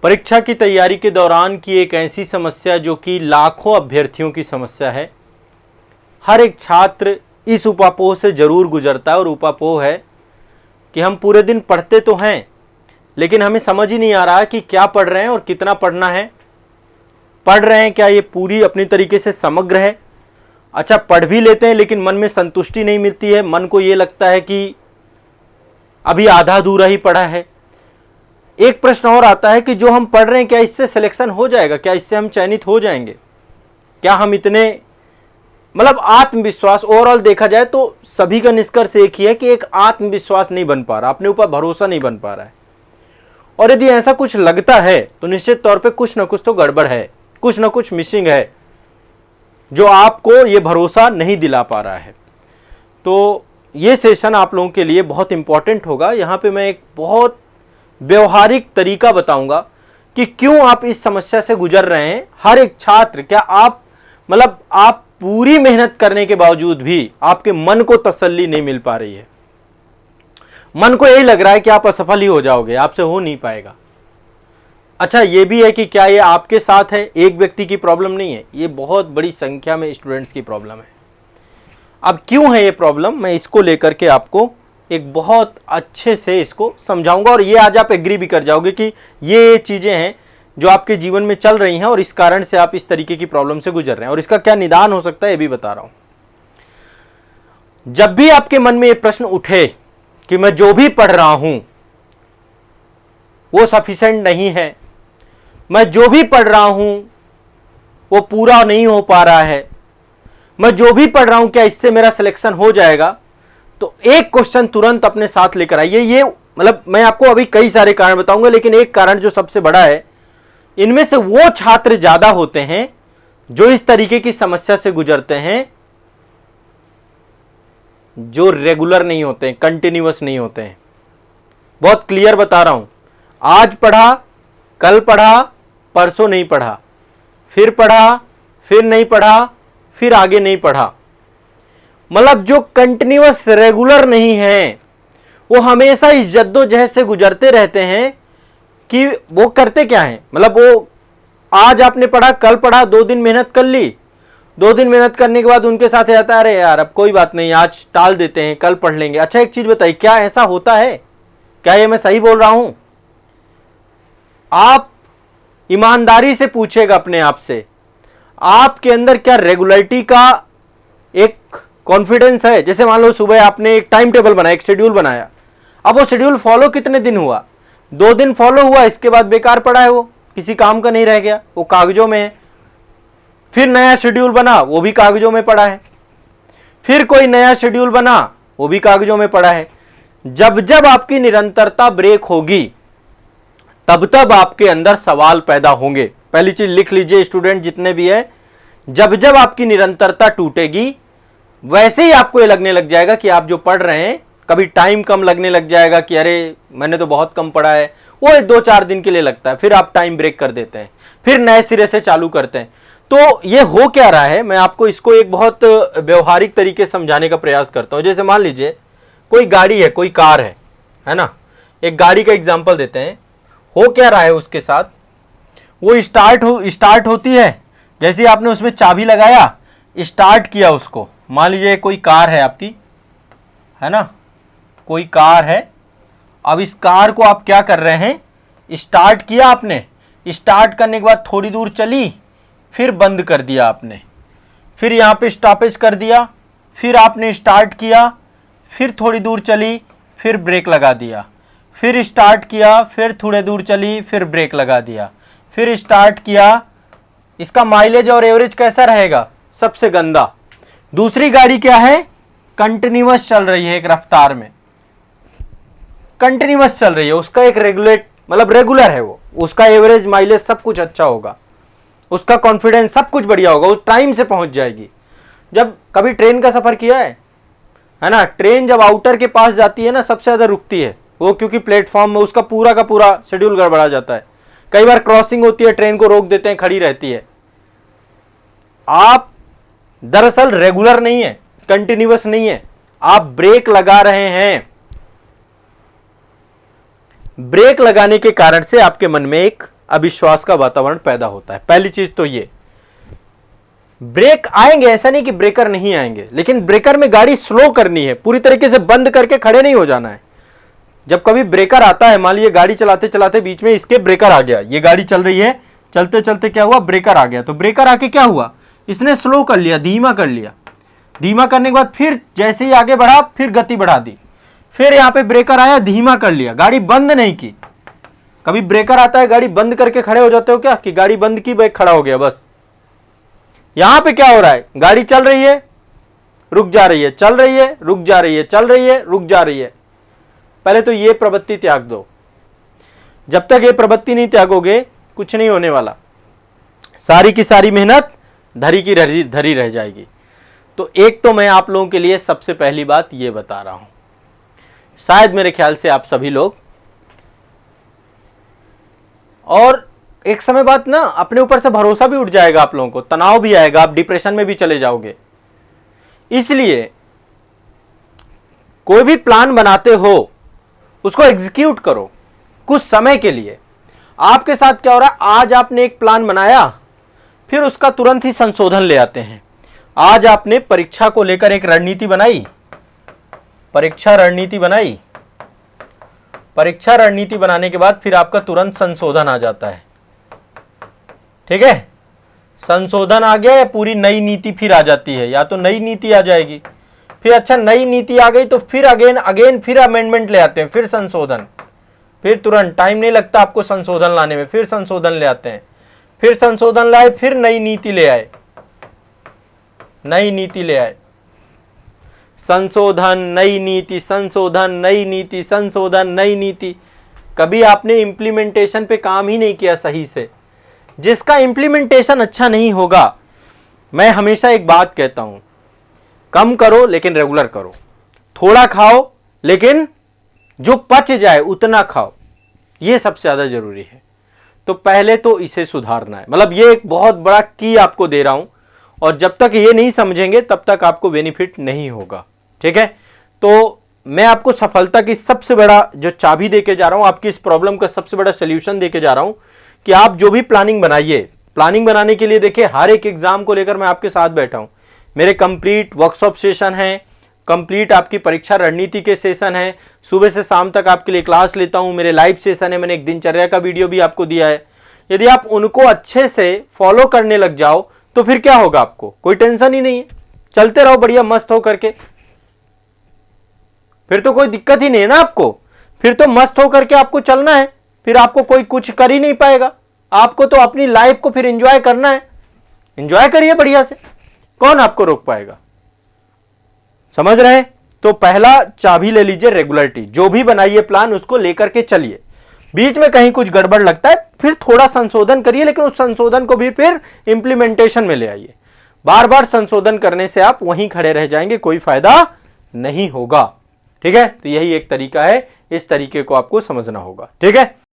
परीक्षा की तैयारी के दौरान की एक ऐसी समस्या जो कि लाखों अभ्यर्थियों की समस्या है। हर एक छात्र इस उपापोह से जरूर गुजरता है और उपापोह है कि हम पूरे दिन पढ़ते तो हैं लेकिन हमें समझ ही नहीं आ रहा कि क्या पढ़ रहे हैं और कितना पढ़ना है। पढ़ रहे हैं क्या ये पूरी अपनी तरीके से समग्र है? अच्छा, पढ़ भी लेते हैं लेकिन मन में संतुष्टि नहीं मिलती है, मन को ये लगता है कि अभी आधा अधूरा ही पढ़ा है। एक प्रश्न और आता है कि जो हम पढ़ रहे हैं क्या इससे सिलेक्शन हो जाएगा, क्या इससे हम चयनित हो जाएंगे, क्या हम इतने मतलब आत्मविश्वास ओवरऑल देखा जाए तो सभी का निष्कर्ष एक ही है कि एक आत्मविश्वास नहीं बन पा रहा, अपने ऊपर भरोसा नहीं बन पा रहा है। और यदि ऐसा कुछ लगता है तो निश्चित तौर पे कुछ ना कुछ तो गड़बड़ है, कुछ ना कुछ मिसिंग है जो आपको ये भरोसा नहीं दिला पा रहा है। तो ये सेशन आप लोगों के लिए बहुत इंपॉर्टेंट होगा। यहाँ पे मैं एक बहुत व्यवहारिक तरीका बताऊंगा कि क्यों आप इस समस्या से गुजर रहे हैं। हर एक छात्र, क्या आप मतलब आप पूरी मेहनत करने के बावजूद भी आपके मन को तसल्ली नहीं मिल पा रही है, मन को यही लग रहा है कि आप असफल ही हो जाओगे, आपसे हो नहीं पाएगा। अच्छा, ये भी है कि क्या ये आपके साथ है, एक व्यक्ति की प्रॉब्लम नहीं है, ये बहुत बड़ी संख्या में स्टूडेंट्स की प्रॉब्लम है। अब क्यों है ये प्रॉब्लम, मैं इसको लेकर के आपको एक बहुत अच्छे से इसको समझाऊंगा और ये आज आप एग्री भी कर जाओगे कि ये चीजें हैं जो आपके जीवन में चल रही हैं और इस कारण से आप इस तरीके की प्रॉब्लम से गुजर रहे हैं और इसका क्या निदान हो सकता है ये भी बता रहा हूं। जब भी आपके मन में ये प्रश्न उठे कि मैं जो भी पढ़ रहा हूं वो सफिशिएंट नहीं है, मैं जो भी पढ़ रहा हूं वो पूरा नहीं हो पा रहा है, मैं जो भी पढ़ रहा हूं क्या इससे मेरा सिलेक्शन हो जाएगा, तो एक क्वेश्चन तुरंत अपने साथ लेकर आइए। ये मतलब मैं आपको अभी कई सारे कारण बताऊंगा लेकिन एक कारण जो सबसे बड़ा है, इनमें से वो छात्र ज्यादा होते हैं जो इस तरीके की समस्या से गुजरते हैं, जो रेगुलर नहीं होते हैं, कंटिन्यूअस नहीं होते हैं। बहुत क्लियर बता रहा हूं, आज पढ़ा, कल पढ़ा, परसों नहीं पढ़ा, फिर पढ़ा, फिर नहीं पढ़ा, फिर आगे नहीं पढ़ा। मतलब जो कंटिन्यूअस रेगुलर नहीं है वो हमेशा इस जद्दोजहद से गुजरते रहते हैं कि वो करते क्या है, मतलब वो आज आपने पढ़ा, कल पढ़ा, 2 दिन मेहनत कर ली, 2 दिन मेहनत करने के बाद उनके साथ आता है अरे यार अब कोई बात नहीं, आज टाल देते हैं, कल पढ़ लेंगे। अच्छा, एक चीज बताइए, क्या ऐसा होता है? क्या ये मैं सही बोल रहा हूं? आप ईमानदारी से पूछेगा अपने आप से, आपके अंदर क्या रेगुलरिटी का एक कॉन्फिडेंस है? जैसे मान लो सुबह आपने एक टाइम टेबल बनाया, एक शेड्यूल बनाया, अब वो शेड्यूल फॉलो कितने दिन हुआ? 2 दिन फॉलो हुआ, इसके बाद बेकार पड़ा है, वो किसी काम का नहीं रह गया, वो कागजों में है। फिर नया शेड्यूल बना, वो भी कागजों में पड़ा है। फिर कोई नया शेड्यूल बना, वो भी कागजों में पड़ा है। जब जब आपकी निरंतरता ब्रेक होगी तब तब आपके अंदर सवाल पैदा होंगे। पहली चीज लिख लीजिए स्टूडेंट जितने भी है, जब जब आपकी निरंतरता टूटेगी वैसे ही आपको ये लगने लग जाएगा कि आप जो पढ़ रहे हैं, कभी टाइम कम लगने लग जाएगा कि अरे मैंने तो बहुत कम पढ़ा है, वो 2-4 दिन के लिए लगता है, फिर आप टाइम ब्रेक कर देते हैं, फिर नए सिरे से चालू करते हैं। तो ये हो क्या रहा है, मैं आपको इसको एक बहुत व्यवहारिक तरीके से समझाने का प्रयास करता हूं। जैसे मान लीजिए कोई गाड़ी है, कोई कार है ना, एक गाड़ी का एग्जाम्पल देते हैं। हो क्या रहा है उसके साथ, वो स्टार्ट होती है, जैसे आपने उसमें चाबी लगाया, स्टार्ट किया उसको, मान लीजिए कोई कार है आपकी, है ना, कोई कार है। अब इस कार को आप क्या कर रहे हैं, स्टार्ट किया आपने, स्टार्ट करने के बाद थोड़ी दूर चली, फिर बंद कर दिया आपने, फिर यहाँ पे स्टॉपेज कर दिया, फिर आपने स्टार्ट किया, फिर थोड़ी दूर चली, फिर ब्रेक लगा दिया, फिर स्टार्ट किया, फिर थोड़ी दूर चली, फिर ब्रेक लगा दिया, फिर स्टार्ट किया। इसका माइलेज और एवरेज कैसा रहेगा? सबसे गंदा। दूसरी गाड़ी क्या है, कंटिन्यूअस चल रही है, एक रफ्तार में कंटिन्यूअस चल रही है, उसका एक रेगुलर है, वो उसका एवरेज माइलेज सब कुछ अच्छा होगा, उसका कॉन्फिडेंस सब कुछ बढ़िया होगा, वो टाइम से पहुंच जाएगी। जब कभी ट्रेन का सफर किया है ना, ट्रेन जब आउटर के पास जाती है ना सबसे ज्यादा रुकती है वो, क्योंकि प्लेटफॉर्म में उसका पूरा का पूरा शेड्यूल गड़बड़ा जाता है। कई बार क्रॉसिंग होती है, ट्रेन को रोक देते हैं, खड़ी रहती है। आप दरअसल रेगुलर नहीं है, कंटिन्यूअस नहीं है, आप ब्रेक लगा रहे हैं। ब्रेक लगाने के कारण से आपके मन में एक अविश्वास का वातावरण पैदा होता है। पहली चीज तो ये, ब्रेक आएंगे, ऐसा नहीं कि ब्रेकर नहीं आएंगे, लेकिन ब्रेकर में गाड़ी स्लो करनी है, पूरी तरीके से बंद करके खड़े नहीं हो जाना है। जब कभी ब्रेकर आता है, मान लीजिए गाड़ी चलाते चलाते बीच में इसके ब्रेकर आ गया, ये गाड़ी चल रही है, चलते चलते क्या हुआ, ब्रेकर आ गया, तो ब्रेकर आके क्या हुआ, इसने स्लो कर लिया, धीमा कर लिया। धीमा करने के बाद फिर जैसे ही आगे बढ़ा फिर गति बढ़ा दी, फिर यहां पे ब्रेकर आया, धीमा कर लिया, गाड़ी बंद नहीं की। कभी ब्रेकर आता है गाड़ी बंद करके खड़े हो जाते हो क्या, कि गाड़ी बंद की बाइक खड़ा हो गया बस। यहां पे क्या हो रहा है, गाड़ी चल रही है, रुक जा रही है, चल रही है, रुक जा रही है, चल रही है, रुक जा रही है। पहले तो ये प्रवृत्ति त्याग दो। जब तक ये प्रवृत्ति नहीं त्यागोगे कुछ नहीं होने वाला, सारी की सारी मेहनत धरी की धरी रह जाएगी। तो एक तो मैं आप लोगों के लिए सबसे पहली बात ये बता रहा हूं, शायद मेरे ख्याल से आप सभी लोग, और एक समय बाद ना अपने ऊपर से भरोसा भी उठ जाएगा, आप लोगों को तनाव भी आएगा, आप डिप्रेशन में भी चले जाओगे। इसलिए कोई भी प्लान बनाते हो उसको एग्जीक्यूट करो कुछ समय के लिए। आपके साथ क्या हो रहा है, आज आपने एक प्लान बनाया, फिर उसका तुरंत ही संशोधन ले आते हैं। आज आपने परीक्षा को लेकर एक रणनीति बनाई, परीक्षा रणनीति बनाई, परीक्षा रणनीति बनाने के बाद फिर आपका तुरंत संशोधन आ जाता है। ठीक है, संशोधन आ गया या पूरी नई नीति फिर आ जाती है, या तो नई नीति आ जाएगी, फिर अच्छा नई नीति आ गई तो फिर अगेन फिर अमेंडमेंट ले आते हैं, फिर संशोधन, फिर तुरंत टाइम नहीं लगता आपको संशोधन लाने में, फिर संशोधन ले आते हैं, फिर संशोधन लाए, फिर नई नीति ले आए, नई नीति ले आए, संशोधन नई नीति, संशोधन नई नीति, संशोधन नई नीति। कभी आपने इंप्लीमेंटेशन पे काम ही नहीं किया सही से। जिसका इंप्लीमेंटेशन अच्छा नहीं होगा, मैं हमेशा एक बात कहता हूं, कम करो लेकिन रेगुलर करो, थोड़ा खाओ लेकिन जो पच जाए उतना खाओ, ये सबसे ज्यादा जरूरी है। तो पहले तो इसे सुधारना है, मतलब ये एक बहुत बड़ा की आपको दे रहा हूं, और जब तक ये नहीं समझेंगे तब तक आपको बेनिफिट नहीं होगा। ठीक है, तो मैं आपको सफलता की सबसे बड़ा जो चाबी देके जा रहा हूं, आपकी इस प्रॉब्लम का सबसे बड़ा सोल्यूशन देके जा रहा हूं, कि आप जो भी प्लानिंग बनाइए, प्लानिंग बनाने के लिए देखिए हर एक एग्जाम को लेकर मैं आपके साथ बैठा हूं। मेरे कंप्लीट वर्कशॉप सेशन हैं, कंप्लीट आपकी परीक्षा रणनीति के सेशन हैं, सुबह से शाम तक आपके लिए क्लास लेता हूं, मेरे लाइव सेशन है, मैंने एक दिनचर्या का वीडियो भी आपको दिया है। यदि आप उनको अच्छे से फॉलो करने लग जाओ तो फिर क्या होगा, आपको कोई टेंशन ही नहीं है, चलते रहो बढ़िया मस्त हो करके, फिर तो कोई दिक्कत ही नहीं है ना आपको, फिर तो मस्त हो करके आपको चलना है, फिर आपको कोई कुछ कर ही नहीं पाएगा। आपको तो अपनी लाइफ को फिर एंजॉय करना है, एंजॉय करिए बढ़िया से, कौन आपको रोक पाएगा। समझ रहे हैं? तो पहला चाबी ले लीजिए रेगुलरिटी, जो भी बनाइए प्लान उसको लेकर के चलिए, बीच में कहीं कुछ गड़बड़ लगता है फिर थोड़ा संशोधन करिए, लेकिन उस संशोधन को भी फिर इंप्लीमेंटेशन में ले आइए। बार बार संशोधन करने से आप वहीं खड़े रह जाएंगे, कोई फायदा नहीं होगा। ठीक है, तो यही एक तरीका है, इस तरीके को आपको समझना होगा। ठीक है।